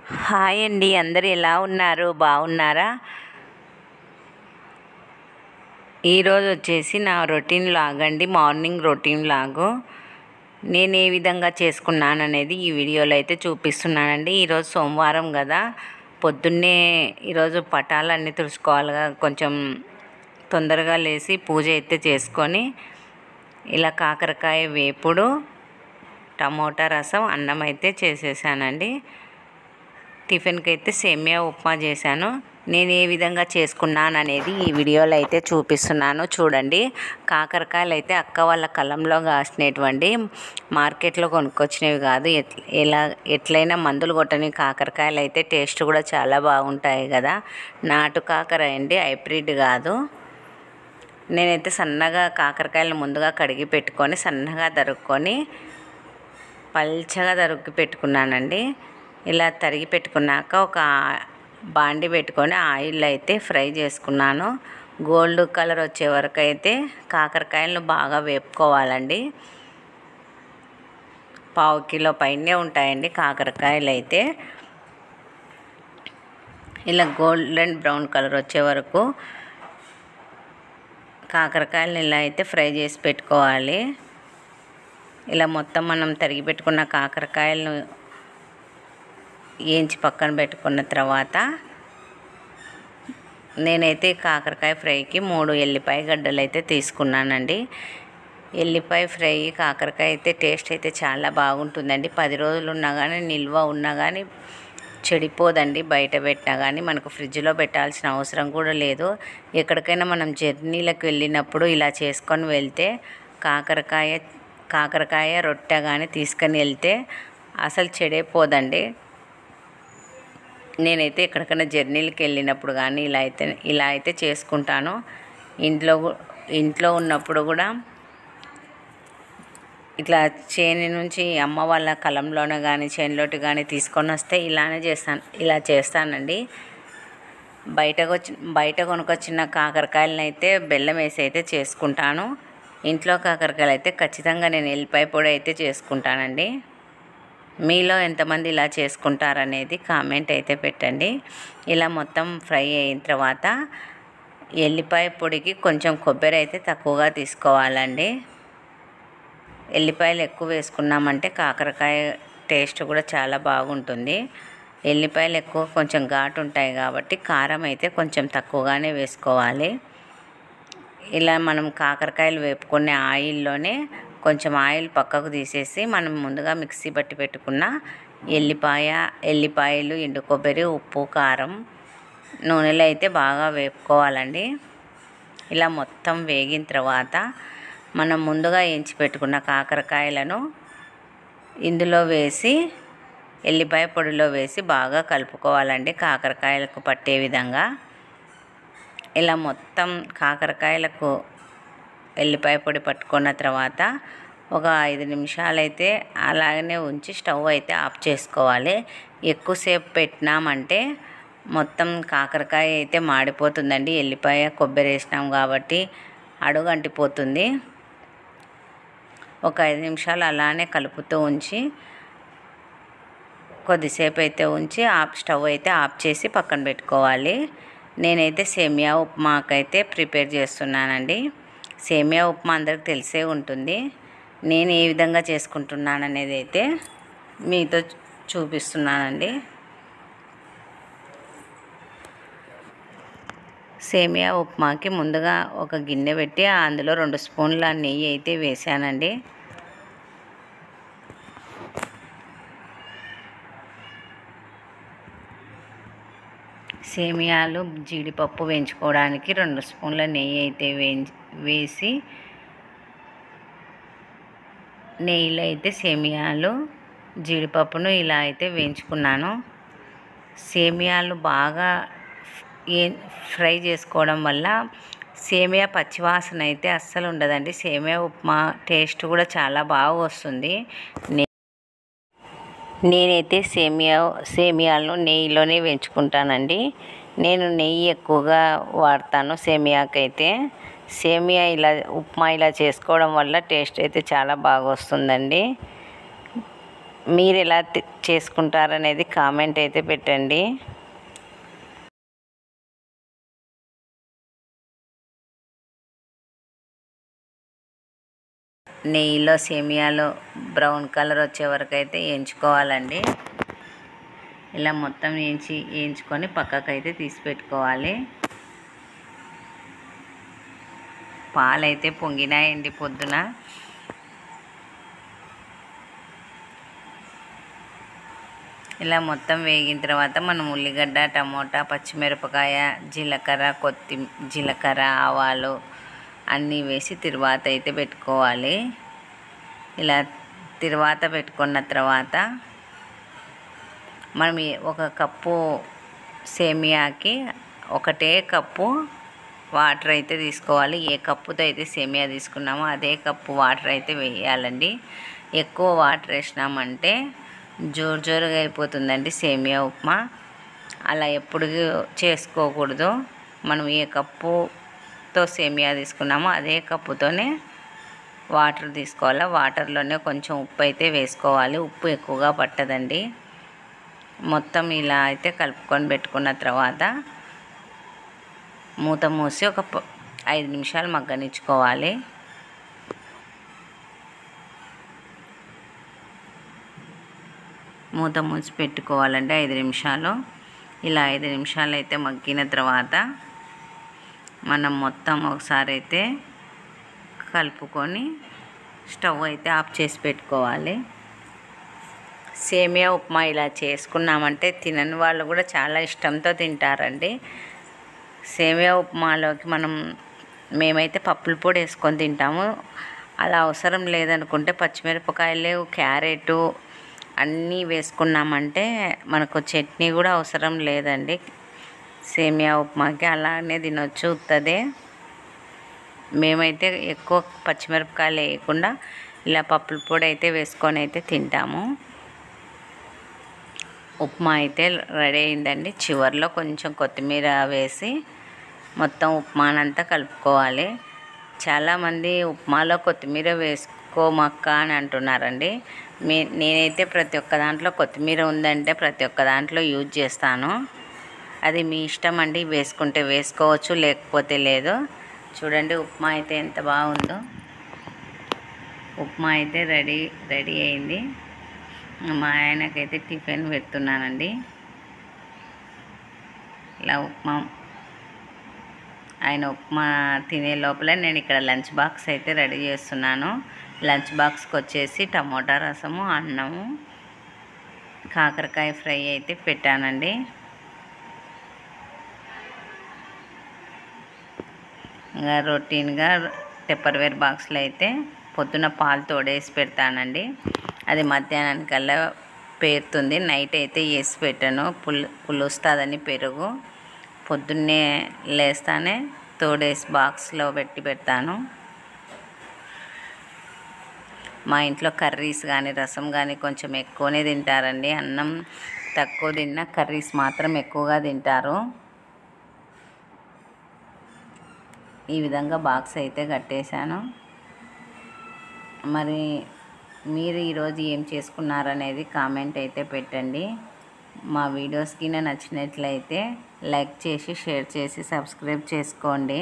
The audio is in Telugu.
హాయ్ అండి, అందరు ఎలా ఉన్నారు? బాగున్నారా? ఈరోజు వచ్చేసి నా రొటీన్ లాగ్ అండి, మార్నింగ్ రొటీన్ లాగు. నేను ఏ విధంగా చేసుకున్నాను అనేది ఈ వీడియోలో అయితే చూపిస్తున్నానండి. ఈరోజు సోమవారం కదా, పొద్దున్నే ఈరోజు పటాలన్నీ తుడుచుకోవాలిగా, కొంచెం తొందరగా లేచి పూజ అయితే చేసుకొని ఇలా కాకరకాయ వేపుడు, టమోటా రసం, అన్నం అయితే చేసేసానండి. టిఫిన్కి అయితే సేమియా ఉప్మా చేశాను. నేను ఏ విధంగా చేసుకున్నాను అనేది ఈ వీడియోలో అయితే చూపిస్తున్నాను, చూడండి. కాకరకాయలు అయితే అక్క వాళ్ళ కలంలో కాసినటువంటి, మార్కెట్లో కొనుక్కొచ్చినవి కాదు. ఎట్లయినా మందులు కొట్టని కాకరకాయలు అయితే టేస్ట్ కూడా చాలా బాగుంటాయి కదా. నాటు కాకర అండి, హైబ్రిడ్ కాదు. నేనైతే సన్నగా కాకరకాయలు ముందుగా కడిగి పెట్టుకొని సన్నగా తరుక్కొని పల్చగా తరుక్కి పెట్టుకున్నానండి. ఇలా తరిగి పెట్టుకున్నాక ఒక బాండి పెట్టుకొని ఆయిల్ అయితే ఫ్రై చేసుకున్నాను. గోల్డ్ కలర్ వచ్చే వరకు అయితే కాకరకాయలను బాగా వేపుకోవాలండి. 1/2 కిలో పైనే ఉంటాయండి కాకరకాయలు అయితే. ఇలా గోల్డెన్ బ్రౌన్ కలర్ వచ్చే వరకు కాకరకాయలను ఇలా అయితే ఫ్రై చేసి పెట్టుకోవాలి. ఇలా మొత్తం మనం తరిగి పెట్టుకున్న కాకరకాయలను వేయించి పక్కన పెట్టుకున్న తర్వాత నేనైతే కాకరకాయ ఫ్రైకి 3 ఎల్లిపాయ గడ్డలు అయితే తీసుకున్నానండి. ఎల్లిపాయ ఫ్రై కాకరకాయ అయితే టేస్ట్ అయితే చాలా బాగుంటుందండి. 10 రోజులు ఉన్నా కానీ, నిల్వ ఉన్నా కానీ చెడిపోదండి. బయట పెట్టినా కానీ మనకు ఫ్రిడ్జ్లో పెట్టాల్సిన అవసరం కూడా లేదు. ఎక్కడికైనా మనం జర్నీలకు వెళ్ళినప్పుడు ఇలా చేసుకొని వెళ్తే కాకరకాయ రొట్టె కానీ తీసుకొని వెళ్తే అసలు చెడిపోదండి. నేనైతే ఎక్కడికైనా జర్నీలకు వెళ్ళినప్పుడు కానీ ఇలా అయితే చేసుకుంటాను. ఇంట్లో ఉన్నప్పుడు కూడా ఇట్లా చేను నుంచి అమ్మ వాళ్ళ కలంలోనే కానీ చేనులోటి కానీ తీసుకొని వస్తే ఇలా చేస్తానండి. బయట కొనుకొచ్చిన కాకరకాయలను అయితే బెల్లం వేసి అయితే చేసుకుంటాను. ఇంట్లో కాకరకాయలు అయితే ఖచ్చితంగా నేను ఎల్లిపాయ పొడి అయితే చేసుకుంటానండి. మీలో ఎంతమంది ఇలా చేసుకుంటారనేది కామెంట్ అయితే పెట్టండి. ఇలా మొత్తం ఫ్రై అయిన తర్వాత ఎల్లిపాయ పొడికి కొంచెం కొబ్బరి అయితే తక్కువగా తీసుకోవాలండి. ఎల్లిపాయలు ఎక్కువ వేసుకున్నామంటే కాకరకాయ టేస్ట్ కూడా చాలా బాగుంటుంది. ఎల్లిపాయలు ఎక్కువ కొంచెం ఘాటు ఉంటాయి కాబట్టి కారం అయితే కొంచెం తక్కువగానే వేసుకోవాలి. ఇలా మనం కాకరకాయలు వేపుకునే ఆయిల్లోనే కొంచెం ఆయిల్ పక్కకు తీసేసి మనం ముందుగా మిక్సీ పట్టి పెట్టుకున్న ఎల్లిపాయలు, ఎండు కొబ్బరి, ఉప్పు, కారం నూనెలో అయితే బాగా వేపుకోవాలండి. ఇలా మొత్తం వేగిన తర్వాత మనం ముందుగా వేయించి పెట్టుకున్న కాకరకాయలను ఇందులో వేసి ఎల్లిపాయ పొడిలో వేసి బాగా కలుపుకోవాలండి, కాకరకాయలకు పట్టే విధంగా. ఇలా మొత్తం కాకరకాయలకు ఎల్లిపాయ పొడి పట్టుకున్న తర్వాత ఒక 5 నిమిషాలు అయితే అలాగనే ఉంచి స్టవ్ అయితే ఆఫ్ చేసుకోవాలి. ఎక్కువసేపు పెట్టినామంటే మొత్తం కాకరకాయ అయితే మాడిపోతుందండి. ఎల్లిపాయ కొబ్బరి వేసినాం కాబట్టి అడుగు అంటిపోతుంది. ఒక 5 నిమిషాలు అలానే కలుపుతూ ఉంచి కొద్దిసేపు అయితే ఉంచి స్టవ్ అయితే ఆఫ్ చేసి పక్కన పెట్టుకోవాలి. నేనైతే సేమియా ఉప్మాకైతే ప్రిపేర్ చేస్తున్నానండి. సేమియా ఉప్మా అందరికి తెలిసే ఉంటుంది. నేను ఏ విధంగా చేసుకుంటున్నాను అనేది అయితే మీతో చూపిస్తున్నానండి. సేమియా ఉప్మాకి ముందుగా ఒక గిన్నె పెట్టి అందులో 2 స్పూన్ల నెయ్యి అయితే వేసానండి. సేమియాలు జీడిపప్పు వేయించుకోవడానికి 2 స్పూన్ల నెయ్యి అయితే వేసి నెయ్యిలో అయితే సేమియాలు జీడిపప్పును ఇలా అయితే వేయించుకున్నాను. సేమియాలు బాగా ఫ్రై చేసుకోవడం వల్ల సేమియా పచ్చివాసన అయితే అస్సలు ఉండదండి. సేమియా ఉప్మా టేస్ట్ కూడా చాలా బాగా వస్తుంది. నేనైతే సేమియాలను నెయ్యిలోనే వేయించుకుంటానండి. నేను నెయ్యి ఎక్కువగా వాడతాను సేమియాకైతే. సేమియా ఉప్మా ఇలా చేసుకోవడం వల్ల టేస్ట్ అయితే చాలా బాగా వస్తుందండి. మీరు ఎలా చేసుకుంటారనేది కామెంట్ అయితే పెట్టండి. నెయ్యిలో సేమియాలో బ్రౌన్ కలర్ వచ్చే వరకు అయితే వేయించుకోవాలండి. ఇలా మొత్తం వేయించుకొని పక్కకైతే తీసి పెట్టుకోవాలి. పాలైతే పొంగినాయండి పొద్దున. ఇలా మొత్తం వేగిన తర్వాత మనం ఉల్లిగడ్డ, టమోటా, పచ్చిమిరపకాయ, జీలకర్ర, ఆవాలు అన్నీ వేసి తిరువాత అయితే పెట్టుకోవాలి. ఇలా తిరువాత పెట్టుకున్న తర్వాత మనం ఒక కప్పు సేమియాకి ఒకటే కప్పు వాటర్ అయితే తీసుకోవాలి. ఏ కప్పుతో అయితే సేమియా తీసుకున్నామో అదే కప్పు వాటర్ అయితే వేయాలండి. ఎక్కువ వాటర్ వేసినామంటే జోరుగా అయిపోతుందండి సేమియా ఉప్మా. అలా ఎప్పుడు చేసుకోకూడదు. మనం ఏ కప్పుతో సేమియా తీసుకున్నామో అదే కప్పుతోనే వాటర్ తీసుకోవాలి. వాటర్లోనే కొంచెం ఉప్పు అయితే వేసుకోవాలి. ఉప్పు ఎక్కువగా పట్టదండి. మొత్తం ఇలా అయితే కలుపుకొని పెట్టుకున్న తర్వాత మూత మూసి ఒక 5 నిమిషాలు మగ్గనిచ్చుకోవాలి. మూత మూసి పెట్టుకోవాలంటే 5 నిమిషాలు. ఇలా 5 నిమిషాలు అయితే మగ్గిన తర్వాత మనం మొత్తం ఒకసారి అయితే కలుపుకొని స్టవ్ అయితే ఆఫ్ చేసి పెట్టుకోవాలి. సేమియా ఉప్మా ఇలా చేసుకున్నామంటే తినని వాళ్ళు కూడా చాలా ఇష్టంతో తింటారండి. సేమియా ఉప్మాలోకి మేమైతే పప్పుల పొడి వేసుకొని తింటాము. అలా అవసరం లేదనుకుంటే పచ్చిమిరపకాయలు, క్యారెట్ అన్నీ వేసుకున్నామంటే మనకు చట్నీ కూడా అవసరం లేదండి. సేమియా ఉప్మాకి అలానే తినొచ్చు ఉత్తదే. మేమైతే ఎక్కువ పచ్చిమిరపకాయలు వేయకుండా ఇలా పప్పుల పొడి అయితే వేసుకొని అయితే తింటాము. ఉప్మా అయితే రెడీ అయిందండి. చివరిలో కొంచెం కొత్తిమీర వేసి మొత్తం ఉప్మానంతా కలుపుకోవాలి. చాలామంది ఉప్మాలో కొత్తిమీర వేసుకోమక్క అని అంటున్నారండి. నేనైతే ప్రతి ఒక్క దాంట్లో కొత్తిమీర ఉందంటే ప్రతి ఒక్క దాంట్లో యూజ్ చేస్తాను. అది మీ ఇష్టం అండి. వేసుకుంటే వేసుకోవచ్చు, లేకపోతే లేదు. చూడండి ఉప్మా అయితే ఎంత బాగుందో. ఉప్మా అయితే రెడీ అయింది. మా ఆయనకైతే టిఫిన్ పెడుతున్నానండి. ఇలా ఆయన ఉప్మా తినే లోపల నేను ఇక్కడ లంచ్ బాక్స్ అయితే రెడీ చేస్తున్నాను. లంచ్ బాక్స్కి వచ్చేసి టమోటా రసము, అన్నము, కాకరకాయ ఫ్రై అయితే పెట్టానండి. ఇంకా రొటీన్గా టెప్పర్వేర్ బాక్స్లో అయితే పొద్దున పాలు తోడేసి పెడతానండి. అది మధ్యాహ్నానికల్లా పేరుతుంది. నైట్ అయితే వేసి పెట్టాను. పులుస్తుందని పెరుగు పొద్దున్నే లేస్తానే తోడేసి బాక్స్లో పెడతాను. మా ఇంట్లో కర్రీస్ కానీ రసం కానీ కొంచెం ఎక్కువనే తింటారండి. అన్నం తక్కువ తిన్నా కర్రీస్ మాత్రం ఎక్కువగా తింటారు. ఈ విధంగా బాక్స్ అయితే కట్టేశాను. మరి మీరు ఈరోజు ఏం చేసుకున్నారనేది కామెంట్ అయితే పెట్టండి. మా వీడియోస్కి నచ్చినట్లయితే లైక్ చేసి, షేర్ చేసి, సబ్స్క్రైబ్ చేసుకోండి.